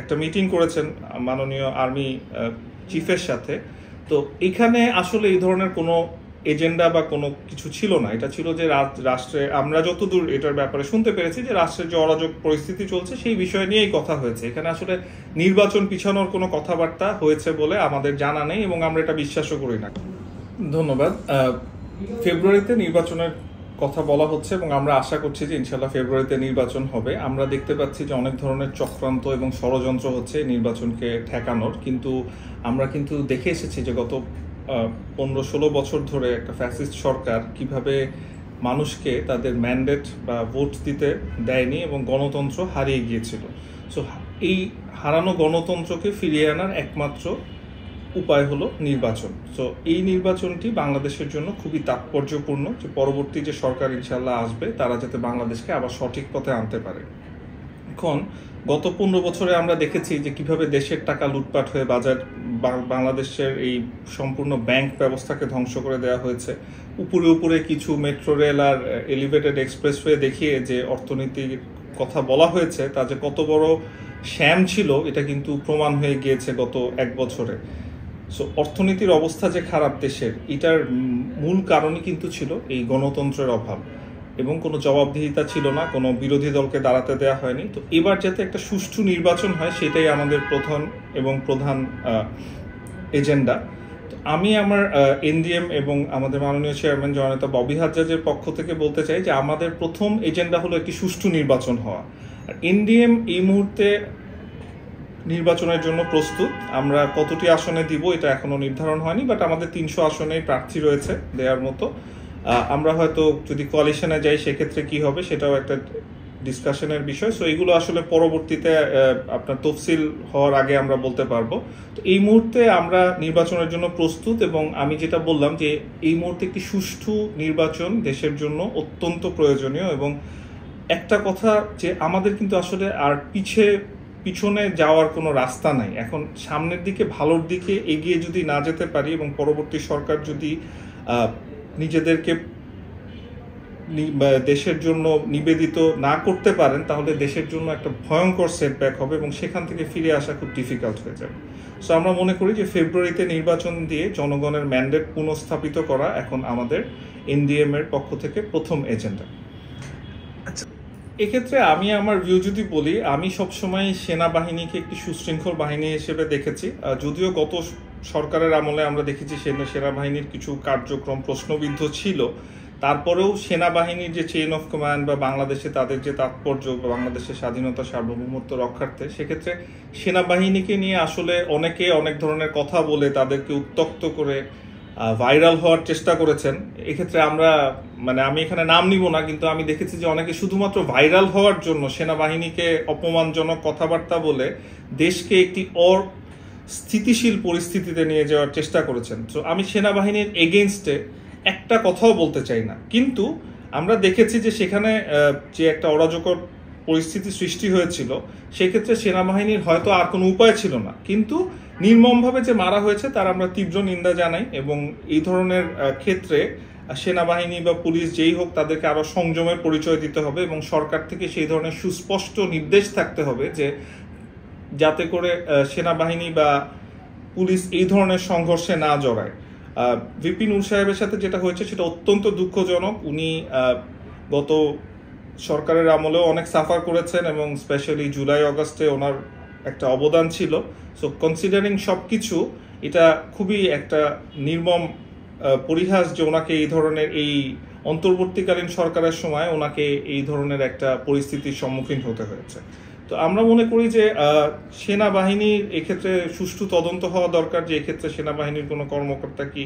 একটা মিটিং করেছেন মাননীয় আর্মি চিফের সাথে। তো এখানে আসলে এই ধরনের কোনো এজেন্ডা বা কোনো কিছু ছিল না। এটা ছিল যে রাষ্ট্রে আমরা যতদূর এটার ব্যাপারে শুনতে পেরেছি যে রাষ্ট্রের যে অরাজক পরিস্থিতি চলছে সেই বিষয় নিয়েই কথা হয়েছে। এখানে আসলে নির্বাচন পিছানোর কোনো কথাবার্তা হয়েছে বলে আমাদের জানা নেই এবং আমরা এটা বিশ্বাসও করি না। ধন্যবাদ। ফেব্রুয়ারিতে নির্বাচনের কথা বলা হচ্ছে এবং আমরা আশা করছি যে ইনশাল্লাহ ফেব্রুয়ারিতে নির্বাচন হবে। আমরা দেখতে পাচ্ছি যে অনেক ধরনের চক্রান্ত এবং ষড়যন্ত্র হচ্ছে নির্বাচনকে ঠেকানোর, কিন্তু আমরা কিন্তু দেখে এসেছি যে গত 15-16 বছর ধরে একটা ফ্যাসিস্ট সরকার কিভাবে মানুষকে তাদের ম্যান্ডেট বা ভোট দিতে দেয়নি এবং গণতন্ত্র হারিয়ে গিয়েছিল। সো এই হারানো গণতন্ত্রকে ফিরিয়ে আনার একমাত্র উপায় হলো নির্বাচন। সো এই নির্বাচনটি বাংলাদেশের জন্য খুবই তাৎপর্যপূর্ণ যে পরবর্তী যে সরকার ইনশাল্লাহ আসবে তারা যাতে বাংলাদেশকে আবার সঠিক পথে আনতে পারে। এখন গত 15 বছরে আমরা দেখেছি যে কিভাবে দেশের টাকা লুটপাট হয়ে বাংলাদেশের এই সম্পূর্ণ ব্যাংক ব্যবস্থাকে ধ্বংস করে দেওয়া হয়েছে। উপরে উপরে কিছু মেট্রো রেল আর এলিভেটেড এক্সপ্রেসওয়ে দেখিয়ে যে অর্থনীতির কথা বলা হয়েছে তা যে কত বড় শ্যাম ছিল এটা কিন্তু প্রমাণ হয়ে গিয়েছে গত 1 বছরে। সো অর্থনীতির অবস্থা যে খারাপ দেশের, এটার মূল কারণই কিন্তু ছিল এই গণতন্ত্রের অভাব এবং কোনো জবাবদিহিতা ছিল না, কোনো বিরোধী দলকে দাঁড়াতে দেওয়া হয়নি। তো এবার যাতে একটা সুষ্ঠু নির্বাচন হয় সেটাই আমাদের প্রধান এজেন্ডা। তো আমি আমার এনডিএম এবং আমাদের মাননীয় চেয়ারম্যান জননেতা ববি হাজ্জাজের পক্ষ থেকে বলতে চাই যে আমাদের প্রথম এজেন্ডা হলো একটি সুষ্ঠু নির্বাচন হওয়া। আর এনডিএম এই মুহূর্তে নির্বাচনের জন্য প্রস্তুত। আমরা কতটি আসনে দিব এটা এখনো নির্ধারণ হয়নি, বাট আমাদের 300 আসনেই প্রার্থী রয়েছে দেওয়ার মতো। আমরা হয়তো যদি কোয়ালিশনে যাই সেক্ষেত্রে কি হবে সেটাও একটা ডিসকাশনের বিষয়। সো এগুলো আসলে পরবর্তীতে আপনার তফসিল হওয়ার আগে আমরা বলতে পারবো। তো এই মুহূর্তে আমরা নির্বাচনের জন্য প্রস্তুত এবং আমি যেটা বললাম যে এই মুহূর্তে একটি সুষ্ঠু নির্বাচন দেশের জন্য অত্যন্ত প্রয়োজনীয়। এবং একটা কথা যে আমাদের কিন্তু আসলে আর পিছনে যাওয়ার কোনো রাস্তা নাই। এখন সামনের দিকে ভালোর দিকে এগিয়ে যদি না যেতে পারি এবং পরবর্তী সরকার যদি নিজেদেরকে দেশের জন্য নিবেদিত না করতে পারেন তাহলে দেশের জন্য একটা ভয়ঙ্কর সেটব্যাক হবে এবং সেখান থেকে ফিরে আসা খুব ডিফিকাল্ট হয়ে যাবে। সো আমরা মনে করি যে ফেব্রুয়ারিতে নির্বাচন দিয়ে জনগণের ম্যান্ডেট পুনঃস্থাপিত করা এখন আমাদের এনডিএম এর পক্ষ থেকে প্রথম এজেন্ডা। এক্ষেত্রে আমি আমার ভিউ যদি বলি, আমি সবসময় সেনাবাহিনীকে একটি সুশৃঙ্খল বাহিনী হিসেবে দেখেছি। যদিও গত সরকারের আমলে আমরা দেখেছি সেনাবাহিনীর কিছু কার্যক্রম প্রশ্নবিদ্ধ ছিল, তারপরেও সেনাবাহিনীর যে চেইন অফ কমান্ড বা বাংলাদেশে তাদের যে তাৎপর্য বা বাংলাদেশের স্বাধীনতা সার্বভৌমত্ব রক্ষার্থে সেক্ষেত্রে সেনাবাহিনীকে নিয়ে আসলে অনেকে অনেক ধরনের কথা বলে তাদেরকে উত্ত্যক্ত করে ভাইরাল হওয়ার চেষ্টা করেছেন। এক্ষেত্রে আমি এখানে নাম নিব না, কিন্তু আমি দেখেছি যে অনেকে শুধুমাত্র ভাইরাল হওয়ার জন্য সেনাবাহিনীকে অপমানজনক কথাবার্তা বলে দেশকে একটি স্থিতিশীল পরিস্থিতিতে নিয়ে যাওয়ার চেষ্টা করেছেন। তো আমি সেনাবাহিনীর এগেইনস্টে একটা কথাও বলতে চাই না, কিন্তু আমরা দেখেছি যে সেখানে যে একটা অরাজকর পরিস্থিতি সৃষ্টি হয়েছিল সেক্ষেত্রে সেনাবাহিনীর হয়তো আর কোনো উপায় ছিল না, কিন্তু নির্মমভাবে যে মারা হয়েছে তার আমরা তীব্র নিন্দা জানাই। এবং এই ধরনের ক্ষেত্রে সেনাবাহিনী বা পুলিশ যেই হোক তাদেরকে আরো সংযমের পরিচয় দিতে হবে এবং সরকার থেকে সেই ধরনের সুস্পষ্ট নির্দেশ থাকতে হবে যে যাতে করে সেনাবাহিনী বা পুলিশ এই ধরনের সংঘর্ষে না জড়ায়। ভিপি নূর সাহেবের সাথে যেটা হয়েছে সেটা অত্যন্ত দুঃখজনক। উনি গত সরকারের আমলেও অনেক সাফার করেছেন এবং স্পেশালি জুলাই অগাস্টে ওনার একটা অবদান ছিল। সো কনসিডারিং সবকিছু, এটা খুবই একটা নির্মম পরিহাস যে ওনাকে এই ধরনের এই অন্তর্বর্তীকালীন সরকারের সময় ওনাকে এই ধরনের একটা পরিস্থিতির সম্মুখীন হতে হয়েছে। তো আমরা মনে করি যে সেনাবাহিনীর এক্ষেত্রে সুষ্ঠু তদন্ত হওয়া দরকার, যে এক্ষেত্রে সেনাবাহিনীর কোনো কর্মকর্তা কি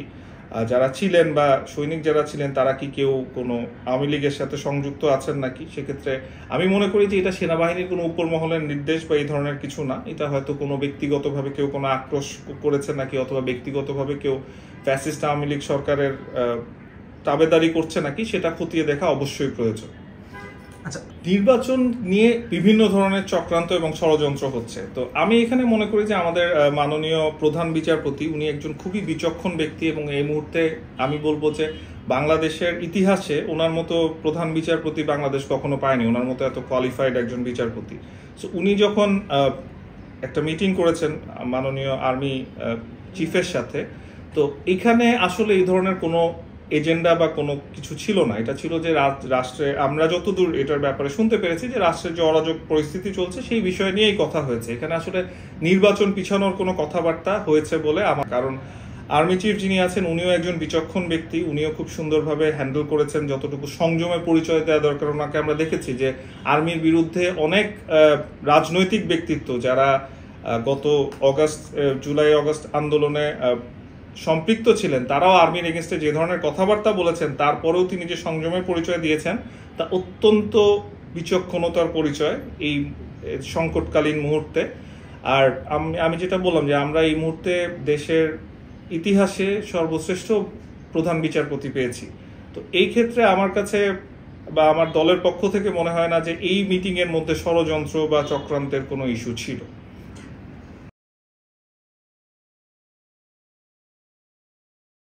যারা ছিলেন বা সৈনিক যারা ছিলেন তারা কি কেউ কোনো আওয়ামী লীগের সাথে সংযুক্ত আছেন নাকি। সেক্ষেত্রে আমি মনে করি যে এটা সেনাবাহিনীর কোনো উপর মহলের নির্দেশ বা এই ধরনের কিছু না, এটা হয়তো কোনো ব্যক্তিগতভাবে কেউ কোনো আক্রোশ করেছে নাকি অথবা ব্যক্তিগতভাবে কেউ ফ্যাসিস্ট আওয়ামী লীগ সরকারের তাবেদারি করছে নাকি, সেটা খতিয়ে দেখা অবশ্যই প্রয়োজন। আচ্ছা, নির্বাচন নিয়ে বিভিন্ন ধরনের চক্রান্ত এবং ষড়যন্ত্র হচ্ছে। তো আমি এখানে মনে করি যে আমাদের মাননীয় প্রধান বিচারপতি উনি একজন খুবই বিচক্ষণ ব্যক্তি এবং এই মুহূর্তে আমি বলবো যে বাংলাদেশের ইতিহাসে ওনার মতো প্রধান বিচারপতি বাংলাদেশ কখনো পায়নি, ওনার মতো এত কোয়ালিফাইড একজন বিচারপতি। সো উনি যখন একটা মিটিং করেছেন মাননীয় আর্মি চিফের সাথে। তো এখানে আসলে এই ধরনের কোনো এজেন্ডা বা কোনো কিছু ছিল না। এটা ছিল যে রাষ্ট্রে আমরা যতদূর এটার ব্যাপারে শুনতে পেরেছি যে রাষ্ট্রের যে অরাজক পরিস্থিতি চলছে সেই বিষয় নিয়েই কথা হয়েছে। এখানে আসলে নির্বাচন পিছানোর কোনো কথাবার্তা হয়েছে বলে আমার, কারণ আর্মি চিফ যিনি আছেন উনিও একজন বিচক্ষণ ব্যক্তি, উনিও খুব সুন্দরভাবে হ্যান্ডেল করেছেন। যতটুকু সংযমের পরিচয় দেওয়া দরকার ওনাকে আমরা দেখেছি যে আর্মির বিরুদ্ধে অনেক রাজনৈতিক ব্যক্তিত্ব যারা গত জুলাই অগস্ট আন্দোলনে সম্পৃক্ত ছিলেন তারাও আর্মির এগেনস্টে যে ধরনের কথাবার্তা বলেছেন তারপরেও তিনি যে সংযমের পরিচয় দিয়েছেন তা অত্যন্ত বিচক্ষণতার পরিচয় এই সংকটকালীন মুহূর্তে। আর আমি যেটা বললাম যে আমরা এই মুহূর্তে দেশের ইতিহাসে সর্বশ্রেষ্ঠ প্রধান বিচারপতি পেয়েছি। তো এই ক্ষেত্রে আমার কাছে বা আমার দলের পক্ষ থেকে মনে হয় না যে এই মিটিং এর মধ্যে ষড়যন্ত্র বা চক্রান্তের কোনো ইস্যু ছিল।